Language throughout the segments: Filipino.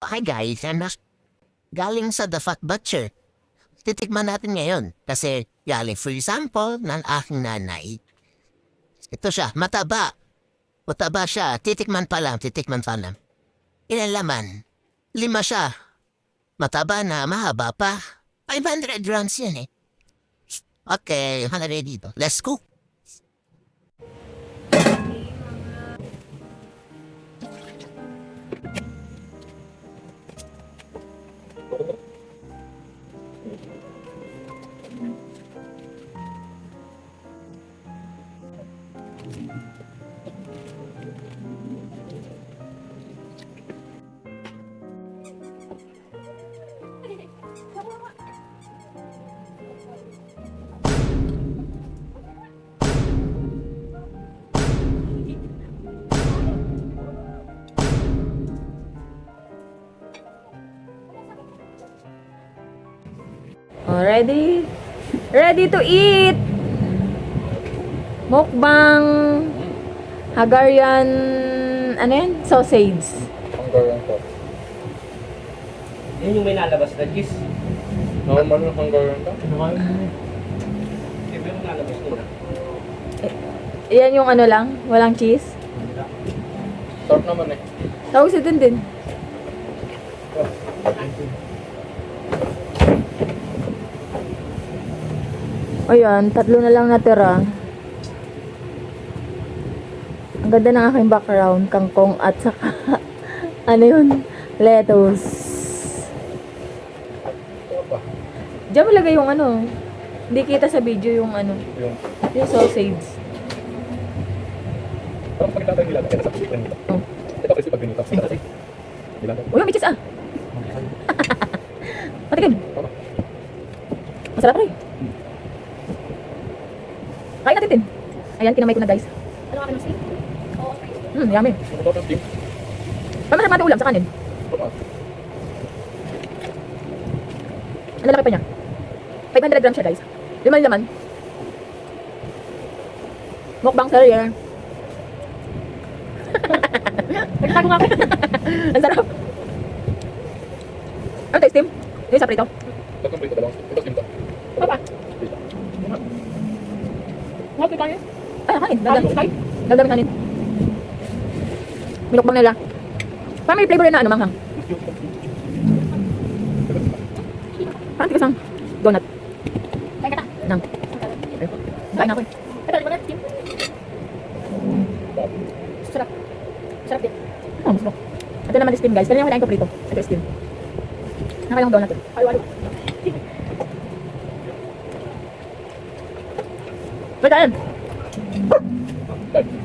Hi guys, galing sa The Fat Butcher. Titikman natin ngayon kasi galing free sample ng aking nanay. Ito siya, mataba. Mataba siya, titikman pa lang. Ilan laman? 5 siya. Mataba na, mahaba pa. 500 grams yan eh. Okay, ready dito. Let's go. Oh, ready? Ready to eat! Mukbang Hungarian, ano yan? Sausage. Hungarian sauce. Yun yung may nalabas na cheese. Normal yung Hungarian sauce? Siyempre yung nalabas ko na. Yan yung ano lang, walang cheese. Sarap naman eh. Tawag si din. Ayan, 3 na lang natira. Ang ganda ng aking background, kangkong at saka ano yun, lettuce. Diyan mo lagay yung ano, hindi kita sa video yung ano, yung sausage. Parang pagkita tayo nilaga, kaya nasa pagkita nito. Oh. Ito kasi pag ganito. Nilaga. Uy, may cheese ah! Patikim. Masarap rin. Kain natin din. Ayan, kinamay ko na guys. Ano ka ng steak? Oo, spicy. Yummy. Ito yung team. Pamasarap natin ulam sa kanin. Ang lalaki pa niya. 500 grams siya guys. 5 laman. Mukbang Terrier. Nagtatago nga ako. Ang sarap. Ang taste team. Yung sa prito. Tatlong prito, dalawang. Ito team to. Papa. Mahal ko kayo. Ay, kanin. Dagdamin kanin. Minukbang nila. Parang may flavor na ano, manghang. Parang tigas ng donut. Kain ka ta. Nang. Kain ako eh. Ito, di ba na? Tim? Sarap. Sarap din. Oh, masarap. Ito naman steam guys. Kanina ko ko prito. Ito steam. Nakayang donut eh. Halo-halo. Pagkain.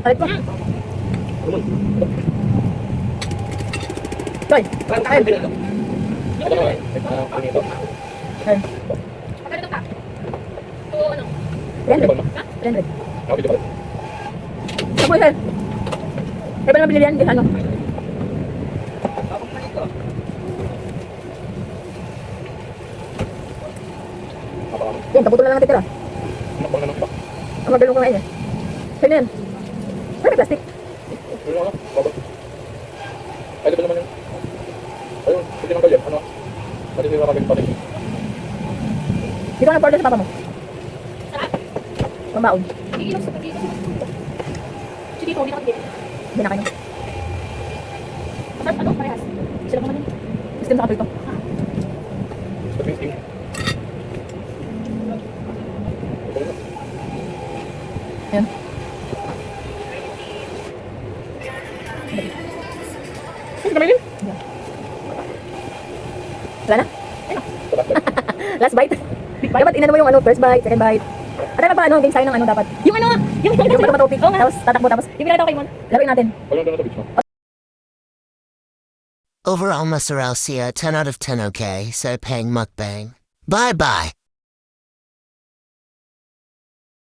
Alit ko. Toy. Parang kain din ito. Ito naman. Ito. Kain. Magkano ito ka? Oo, ano? 300. Ha? 300. Ako dito pala. Ako eh. Kaya ba naman binili yan? Di ano? Tapos pa ito. Napakami. Yan, kaputol na lang natitira. Nakbang na ng iba. Ang magalong kumain eh. Saan yan? Ay, may plastic. Yun lang, babag. Ay, diba naman yun? Ayun, pwede nang ganyan. Ano? Pwede nila kagawin pati. Dito ka na-order sa papa mo. Sarap. Pambaon. Iinom sa pagkita. Sige, ito, hindi na kapit. Hindi na kayo. Masarap ano? Parehas. Sila naman yun. Steam sa kaprito. Ito yung steam. Ito na. Yan. Kasi kami rin. Wala na? Last bite. Dapat inano mo yung ano, first bite, second bite. At ano ba ano, games tayo ng ano dapat. Yung ano, yung Yung matatopic. Oo nga. Tapos tatakbo tapos. Yung pinakita ko kay Mon. Laruin natin. Ayun, doon na sa beach mo. Overall masarap siya, 10 out of 10 okay, so pang mukbang. Bye-bye.